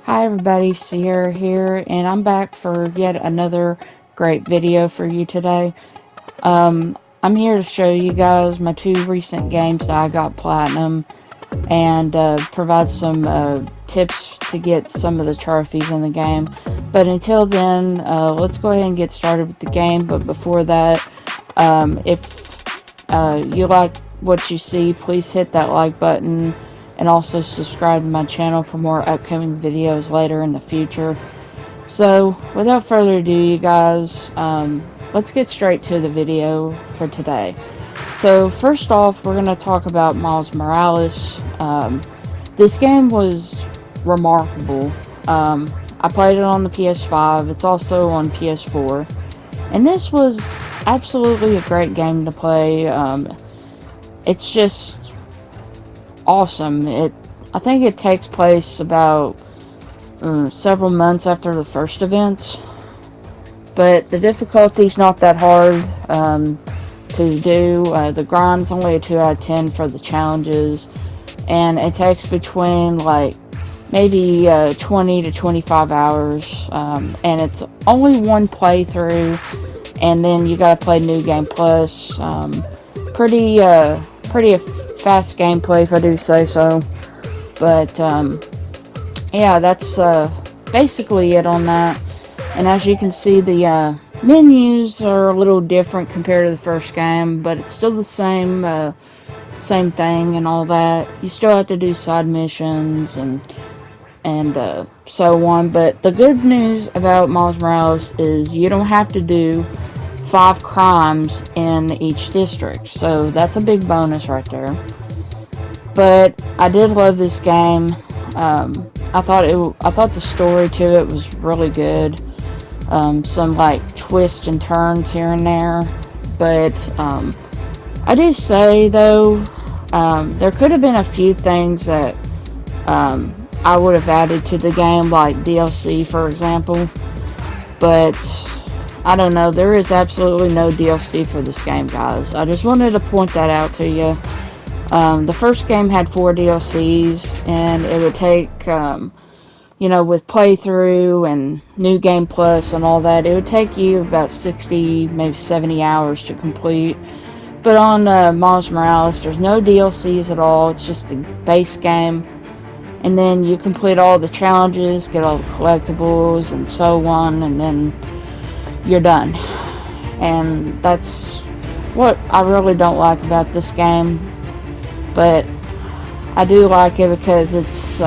Hi everybody, Sierra here, and I'm back for yet another great video for you today. I'm here to show you guys my two recent games that I got platinum and provide some tips to get some of the trophies in the game. But until then, let's go ahead and get started with the game. But before that, if you like what you see, please hit that like button and also subscribe to my channel for more upcoming videos later in the future. So without further ado, you guys, let's get straight to the video for today. So first off, we're going to talk about Miles Morales. This game was remarkable. I played it on the PS5. It's also on PS4. And this was absolutely a great game to play. It's just awesome. I think it takes place about several months after the first event, but the difficulty's not that hard to do. The grind's only a 2 out of 10 for the challenges, and it takes between like maybe 20 to 25 hours, and it's only one playthrough, and then you gotta play New Game Plus. Pretty fast gameplay, if I do say so. But yeah, that's basically it on that. And as you can see, the menus are a little different compared to the first game, but it's still the same thing and all that. You still have to do side missions and so on. But the good news about Miles Morales is you don't have to do 5 crimes in each district, so that's a big bonus right there. But I did love this game. I thought the story to it was really good. Some like twists and turns here and there, but I do say though, there could have been a few things that I would have added to the game, like DLC for example, but I don't know, there is absolutely no DLC for this game, guys. I just wanted to point that out to you. The first game had 4 DLCs, and it would take, with playthrough and New Game Plus and all that, it would take you about 60, maybe 70 hours to complete. But on Miles Morales, there's no DLCs at all. It's just the base game. And then you complete all the challenges, get all the collectibles, and so on, and then you're done. And that's what I really don't like about this game, but I do like it because it's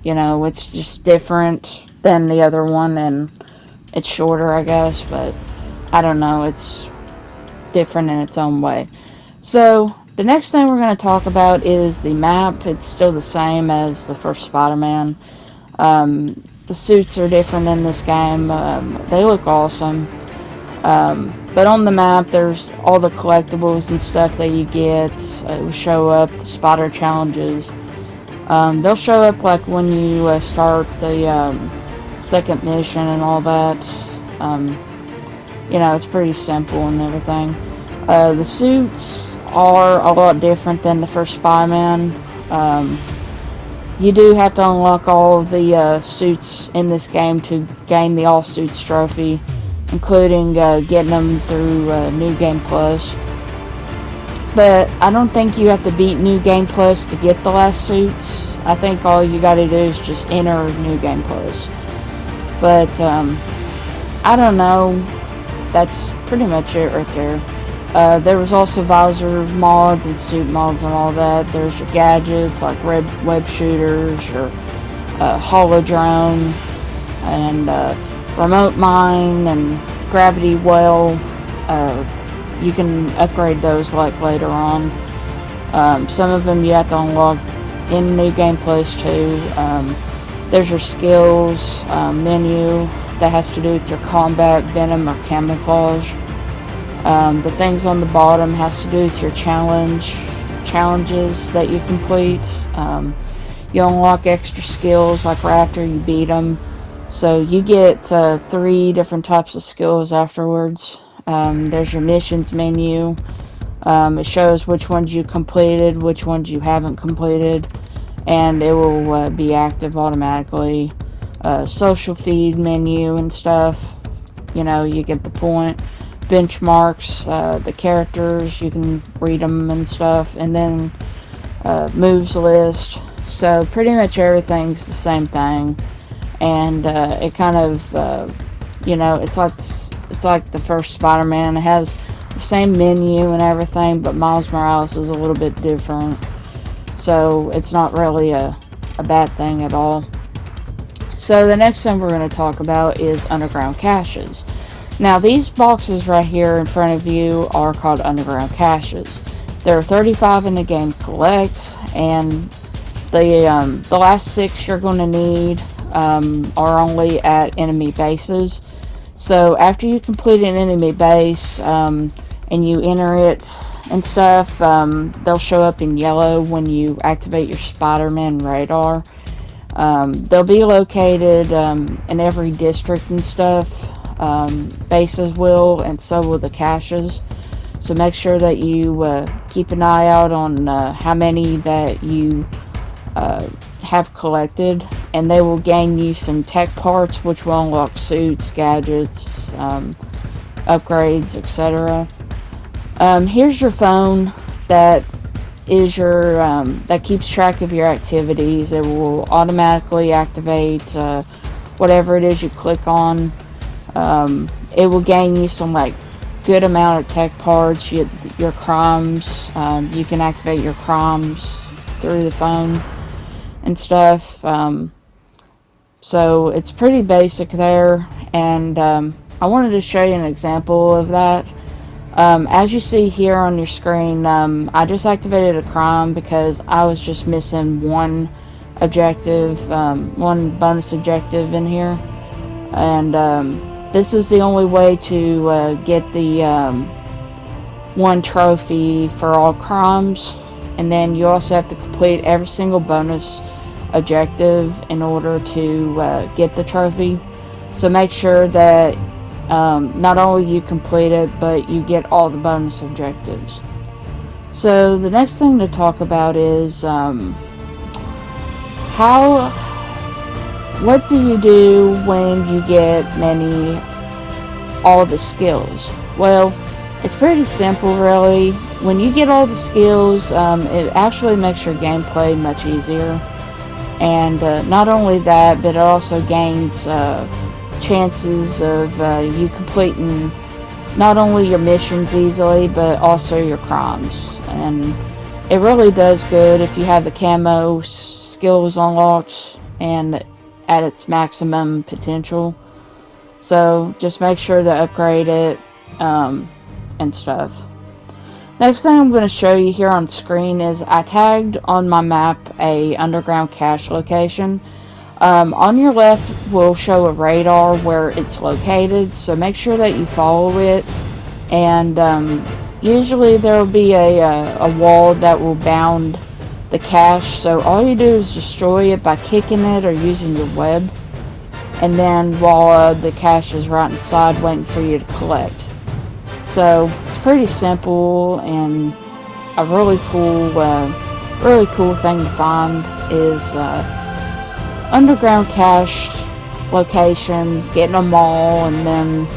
it's just different than the other one, and it's shorter, I guess, but I don't know, it's different in its own way. So the next thing we're going to talk about is the map. It's still the same as the first Spider-Man. The suits are different in this game. They look awesome. But on the map, there's all the collectibles and stuff that you get. It will show up, the spider challenges. They'll show up like when you start the second mission and all that. It's pretty simple and everything. The suits are a lot different than the first Spider-Man. You do have to unlock all of the suits in this game to gain the All Suits trophy, including getting them through New Game Plus. But I don't think you have to beat New Game Plus to get the last suits. I think all you gotta do is just enter New Game Plus. But I don't know, that's pretty much it right there. There was also visor mods and suit mods and all that. There's your gadgets like web shooters, your holodrone, and remote mine and gravity well. You can upgrade those like later on. Some of them you have to unlock in New Game Plus too. There's your skills menu that has to do with your combat, venom, or camouflage. The things on the bottom has to do with your challenges that you complete. You unlock extra skills like right after you beat them. So you get 3 different types of skills afterwards. There's your missions menu. It shows which ones you completed, which ones you haven't completed. and it will be active automatically. Social feed menu and stuff, you know, you get the point. Benchmarks, the characters, you can read them and stuff, and then moves list. So pretty much everything's the same thing, and it kind of, you know, it's like the first Spider-Man. It has the same menu and everything, but Miles Morales is a little bit different. So it's not really a bad thing at all. So the next thing we're going to talk about is underground caches. Now these boxes right here in front of you are called underground caches. There are 35 in the game to collect, and the last 6 you're going to need are only at enemy bases. So after you complete an enemy base and you enter it and stuff, they'll show up in yellow when you activate your Spider-Man radar. They'll be located in every district and stuff. Bases will, and so will the caches. So make sure that you keep an eye out on how many that you have collected, and they will gain you some tech parts, which will unlock suits, gadgets, upgrades, etc. Here's your phone that is your that keeps track of your activities. It will automatically activate whatever it is you click on. It will gain you some like good amount of tech parts, your crimes. You can activate your crimes through the phone and stuff. So it's pretty basic there, and I wanted to show you an example of that. As you see here on your screen, I just activated a crime because I was just missing one objective, one bonus objective in here, and this is the only way to get the one trophy for all crimes, and then you also have to complete every single bonus objective in order to get the trophy. So make sure that not only you complete it, but you get all the bonus objectives. So the next thing to talk about is what do you do when you get all the skills? Well, it's pretty simple really. When you get all the skills, it actually makes your gameplay much easier. And not only that, but it also gains chances of you completing not only your missions easily, but also your crimes. And it really does good if you have the camo skills unlocked and at its maximum potential. So just make sure to upgrade it and stuff. Next thing I'm going to show you here on screen is I tagged on my map a underground cache location. On your left will show a radar where it's located, so make sure that you follow it. And usually there will be a wall that will bound the cache, so all you do is destroy it by kicking it or using your web, and then while the cache is right inside waiting for you to collect. So it's pretty simple, and a really cool thing to find is underground cache locations, getting them all, and then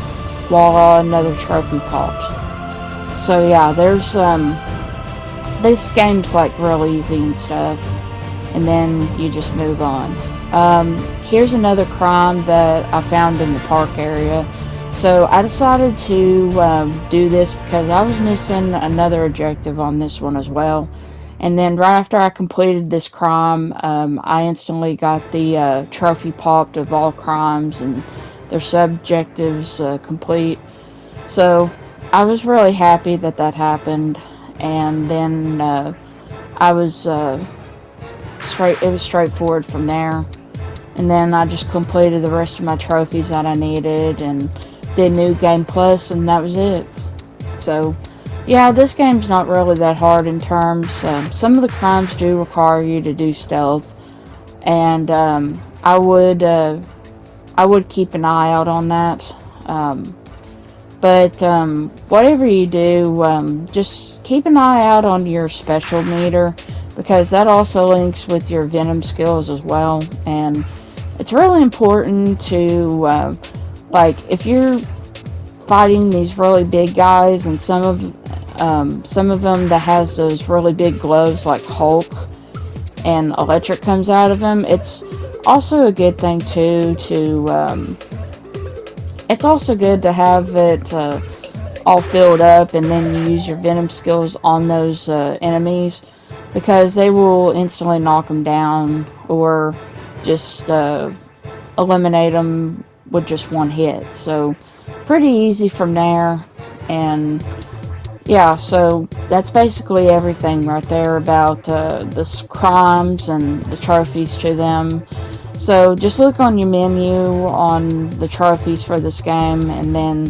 voila, another trophy popped. So yeah, there's this game's like real easy and stuff, and then you just move on. Here's another crime that I found in the park area. So I decided to do this because I was missing another objective on this one as well. And then right after I completed this crime, I instantly got the trophy popped of all crimes and their subjectives complete. So I was really happy that that happened. And then it was straightforward from there. And then I just completed the rest of my trophies that I needed and did New Game Plus, and that was it. So yeah, this game's not really that hard in terms. Some of the crimes do require you to do stealth, and I would keep an eye out on that. But whatever you do, just keep an eye out on your special meter, because that also links with your Venom skills as well. And it's really important to, like, if you're fighting these really big guys, and some of them that has those really big gloves like Hulk and electric comes out of them, it's also a good thing too to it's also good to have it all filled up, and then you use your Venom skills on those enemies, because they will instantly knock them down or just eliminate them with just one hit. So pretty easy from there. And yeah, so that's basically everything right there about the crimes and the trophies to them. So just look on your menu on the trophies for this game, and then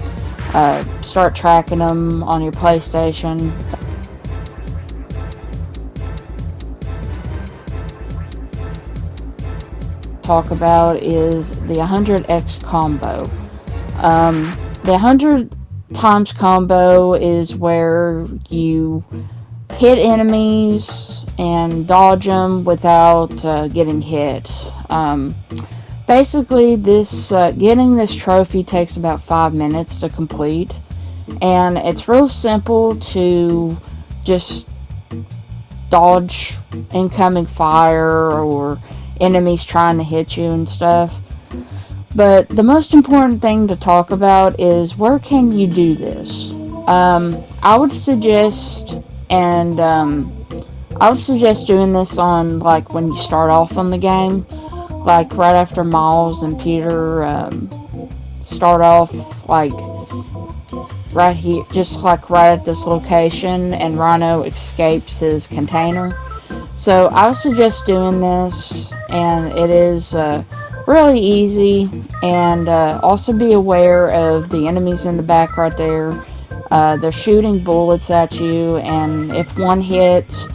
start tracking them on your PlayStation. Talk about is the 100x combo. The 100 times combo is where you hit enemies and dodge them without getting hit. Basically, this getting this trophy takes about 5 minutes to complete, and it's real simple to just dodge incoming fire or enemies trying to hit you and stuff. But the most important thing to talk about is, where can you do this? I would suggest doing this on, like, when you start off on the game, like right after Miles and Peter start off, like right here, just like right at this location, and Rhino escapes his container. So I would suggest doing this, and it is really easy. And also be aware of the enemies in the back right there. They're shooting bullets at you, and if one hits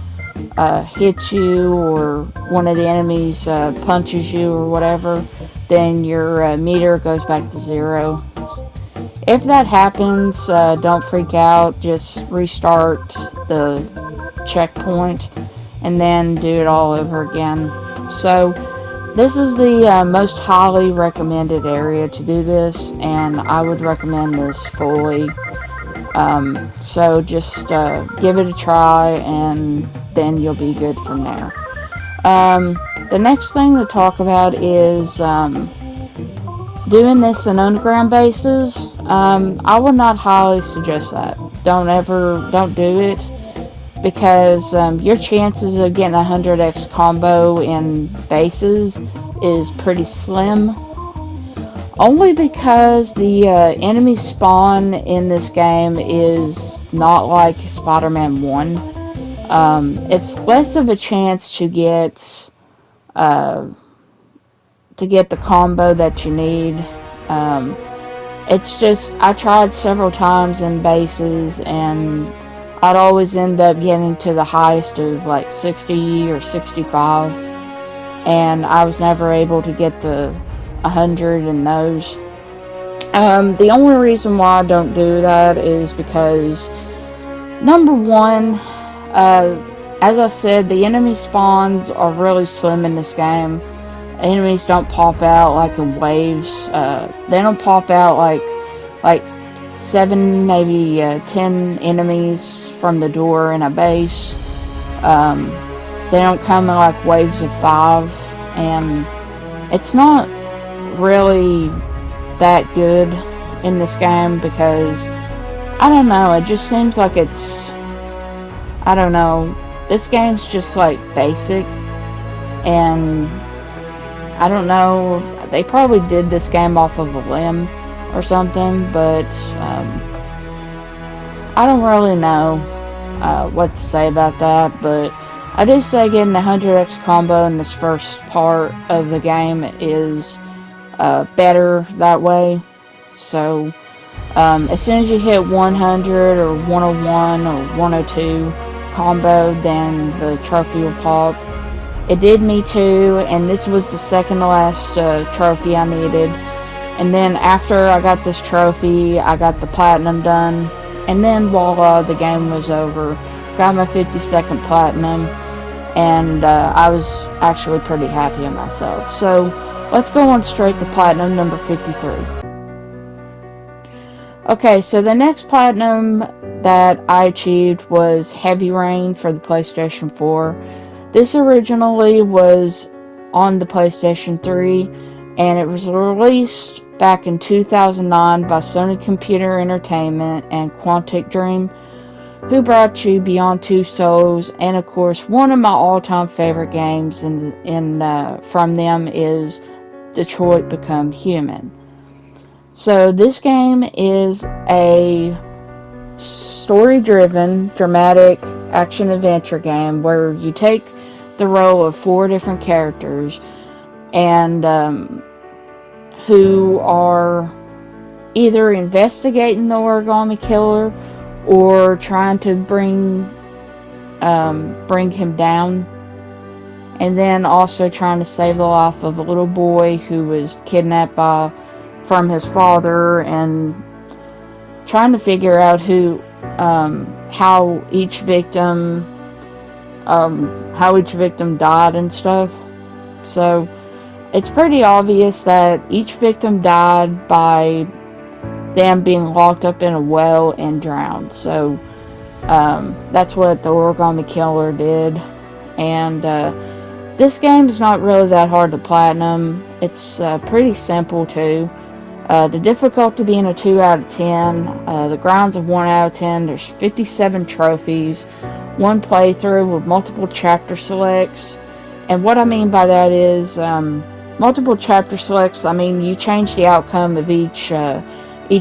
you, or one of the enemies punches you or whatever, then your meter goes back to 0. If that happens, don't freak out. Just restart the checkpoint and then do it all over again. So this is the most highly recommended area to do this, and I would recommend this fully. So just give it a try, and then you'll be good from there. The next thing to talk about is doing this in underground bases. I would not highly suggest that. Don't do it, because your chances of getting a 100x combo in bases is pretty slim. Only because the enemy spawn in this game is not like Spider-Man 1. It's less of a chance to get the combo that you need. It's just, I tried several times in bases, and I'd always end up getting to the highest of like 60 or 65, and I was never able to get the 100 in those. The only reason why I don't do that is because, number one, as I said, the enemy spawns are really slim in this game. Enemies don't pop out like in waves. They don't pop out like 7, maybe 10 enemies from the door in a base. They don't come in like waves of 5, and it's not really that good in this game, because I don't know, it just seems like it's, I don't know, this game's just like basic, and I don't know, they probably did this game off of a whim or something, but I don't really know what to say about that. But I do say getting the 100x combo in this first part of the game is better that way. So as soon as you hit 100 or 101 or 102 combo, then the trophy will pop. It did me too, and this was the second to last trophy I needed. And then after I got this trophy, I got the platinum done, and then voila, the game was over. Got my 52nd platinum. and I was actually pretty happy with myself. So let's go on straight to platinum number 53. Okay, so the next platinum that I achieved was Heavy Rain for the PlayStation 4. This originally was on the PlayStation 3, and it was released back in 2009 by Sony Computer Entertainment and Quantic Dream, who brought you Beyond Two Souls, and of course one of my all-time favorite games from them is Detroit Become Human. So this game is a story-driven, dramatic action-adventure game where you take the role of 4 different characters and who are either investigating the Origami Killer or trying to bring him down, and then also trying to save the life of a little boy who was kidnapped from his father, and trying to figure out how each victim died and stuff. So it's pretty obvious that each victim died by them being locked up in a well and drowned. So that's what the Origami Killer did. And this game is not really that hard to platinum. It's pretty simple too. The difficulty being a 2 out of 10. The grind's a 1 out of 10. There's 57 trophies. 1 playthrough with multiple chapter selects. And what I mean by that is multiple chapter selects. I mean, you change the outcome of each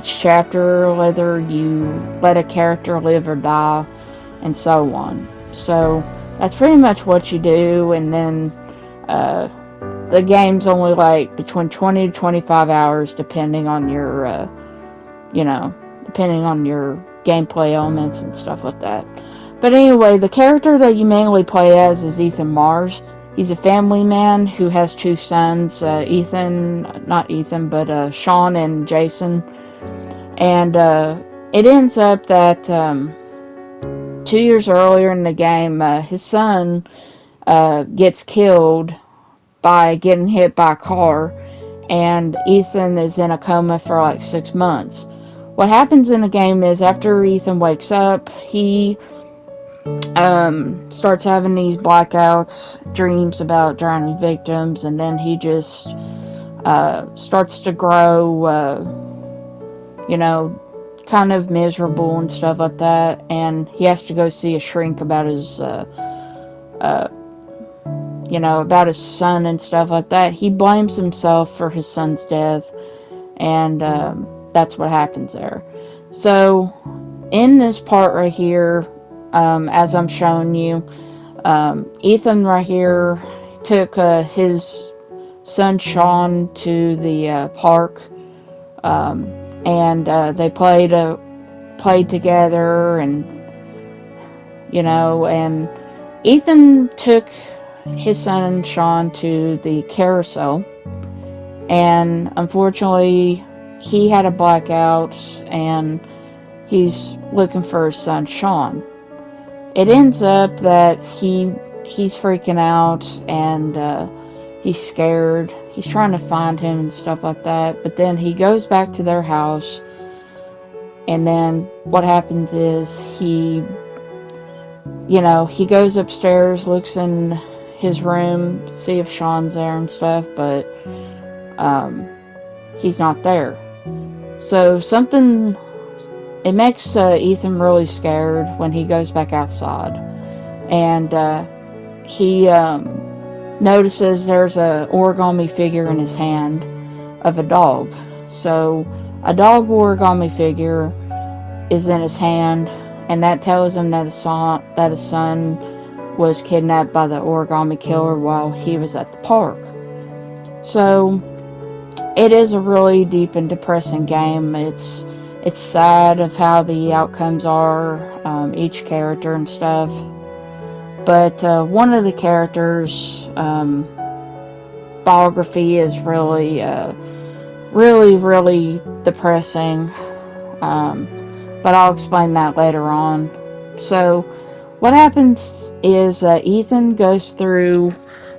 chapter, whether you let a character live or die, and so on. So that's pretty much what you do, and then the game's only like between 20 to 25 hours, depending on your gameplay elements and stuff like that. But anyway, the character that you mainly play as is Ethan Mars. He's a family man who has 2 sons, Sean and Jason. And it ends up that 2 years earlier in the game, his son gets killed by getting hit by a car, and Ethan is in a coma for like 6 months. What happens in the game is after Ethan wakes up, he starts having these blackouts, dreams about drowning victims, and then he just starts to grow, kind of miserable and stuff like that, and he has to go see a shrink about his about his son and stuff like that. He blames himself for his son's death, and that's what happens there. So in this part right here, as I'm showing you, Ethan right here took his son Sean to the park, and they played together, and and Ethan took his son Sean to the carousel, and unfortunately he had a blackout, and he's looking for his son Sean. It ends up that he's freaking out, and he's scared. He's trying to find him and stuff like that, but then he goes back to their house, and then what happens is he goes upstairs, looks in his room, see if Sean's there and stuff, but he's not there. So it makes Ethan really scared when he goes back outside, and he notices there's a origami figure in his hand of a dog. So a dog origami figure is in his hand, and that tells him that his son was kidnapped by the Origami Killer while he was at the park. So it is a really deep and depressing game. It's sad of how the outcomes are, each character and stuff. But one of the characters' biography is really depressing. But I'll explain that later on. So what happens is Ethan goes through,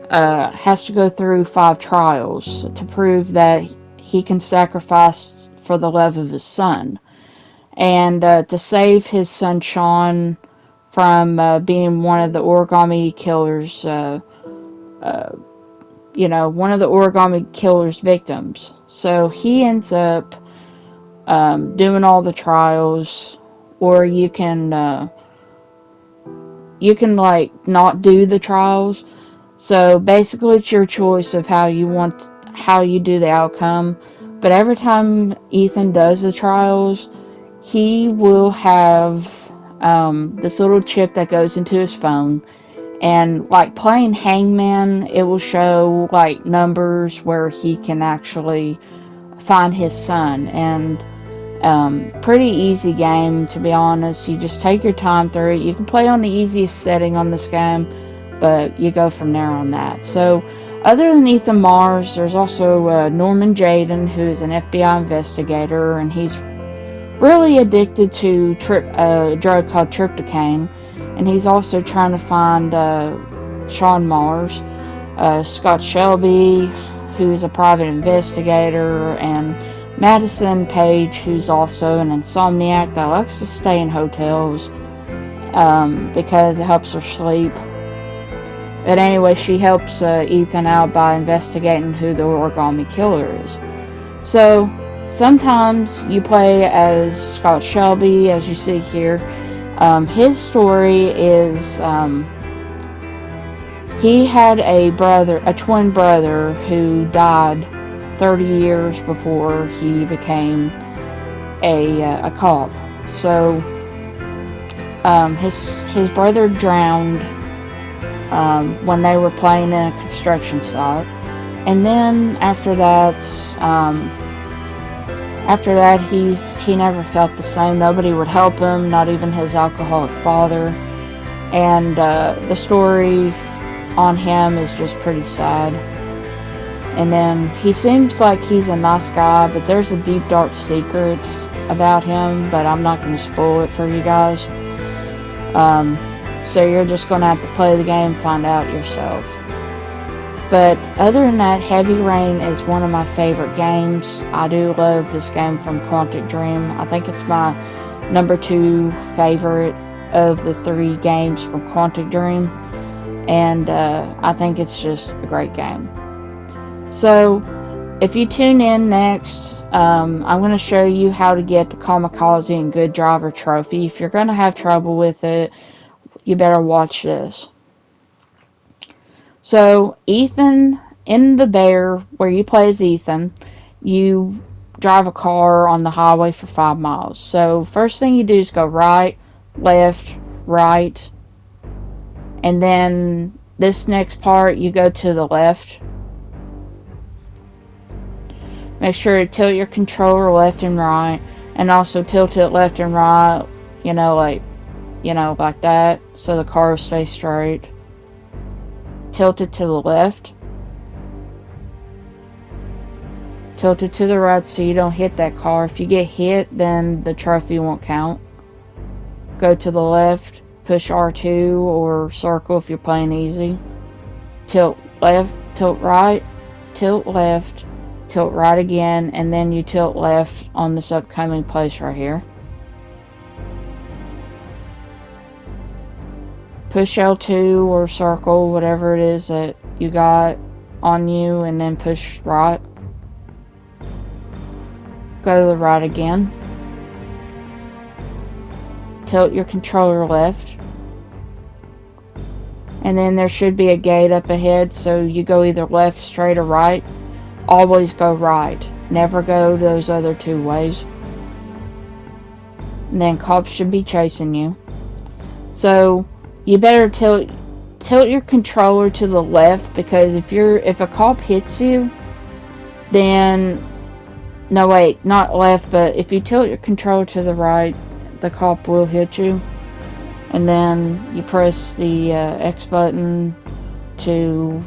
has to go through 5 trials to prove that he can sacrifice for the love of his son. And to save his son Sean from being one of the origami killers, one of the origami killer's victims. So he ends up doing all the trials, or you can like not do the trials. So basically, it's your choice of how you do the outcome. But every time Ethan does the trials, he will have this little chip that goes into his phone. And like playing Hangman, it will show like numbers where he can actually find his son. And pretty easy game, to be honest. You just take your time through it. You can play on the easiest setting on this game, but you go from there on that. So other than Ethan Mars, there's also Norman Jayden, who is an FBI investigator, and he's really addicted to a drug called tryptophan, and he's also trying to find Sean Mars. Scott Shelby, who's a private investigator, and Madison Page, who's also an insomniac that likes to stay in hotels because it helps her sleep. But anyway, she helps Ethan out by investigating who the origami killer is. So sometimes you play as Scott Shelby, as you see here. His story is he had a twin brother who died 30 years before he became a cop. So his brother drowned when they were playing in a construction site, and then after that he never felt the same. Nobody would help him, not even his alcoholic father. And the story on him is just pretty sad. And then he seems like he's a nice guy, but there's a deep dark secret about him, but I'm not going to spoil it for you guys. So you're just going to have to play the game and find out yourself. But other than that, Heavy Rain is one of my favorite games. I do love this game from Quantic Dream. I think it's my number 2 favorite of the 3 games from Quantic Dream. And I think it's just a great game. So if you tune in next, I'm going to show you how to get the Kamikaze and Good Driver trophy. If you're going to have trouble with it, you better watch this. So Ethan, in The Bear, where you play as Ethan, you drive a car on the highway for 5 miles. So first thing you do is go right, left, right, and then this next part you go to the left. Make sure to tilt your controller left and right, and also tilt it left and right, like that, so the car will stay straight. Tilt it to the left. Tilt it to the right so you don't hit that car. If you get hit, then the trophy won't count. Go to the left, push R2 or circle if you're playing easy. Tilt left, tilt right, tilt left, tilt right again, and then you tilt left on this upcoming place right here. Push L2 or circle, whatever it is that you got on you, and then push right. Go to the right again. Tilt your controller left. And then there should be a gate up ahead, so you go either left, straight, or right. Always go right. Never go those other 2 ways. And then cops should be chasing you. So you better tilt your controller to the left, because if a cop hits you, then no, wait, not left, but if you tilt your controller to the right, the cop will hit you. And then you press the X button to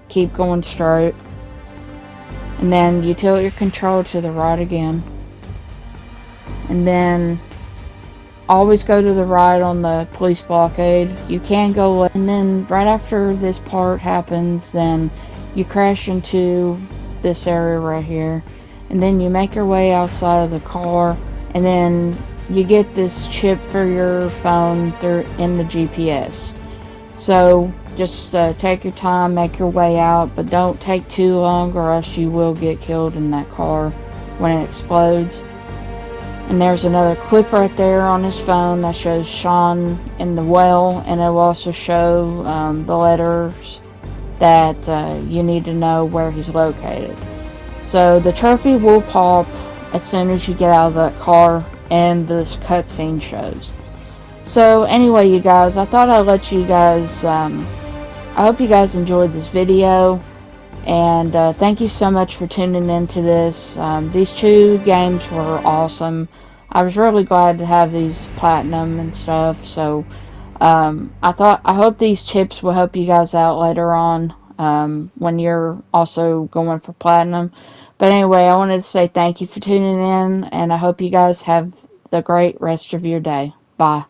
keep going straight. And then you tilt your controller to the right again. And then always go to the right on the police blockade. You can go left, and then right after this part happens, then you crash into this area right here, and then you make your way outside of the car, and then you get this chip for your phone through in the GPS. So just take your time, make your way out, but don't take too long or else you will get killed in that car when it explodes. And there's another clip right there on his phone that shows Sean in the well, and it will also show the letters that you need to know where he's located. So the trophy will pop as soon as you get out of that car and this cutscene shows. So anyway, you guys, I thought I'd let you guys, I hope you guys enjoyed this video, and thank you so much for tuning into this. These two games were awesome. I was really glad to have these platinum and stuff, so I hope these tips will help you guys out later on when you're also going for platinum. But anyway, I wanted to say thank you for tuning in, and I hope you guys have the great rest of your day. Bye.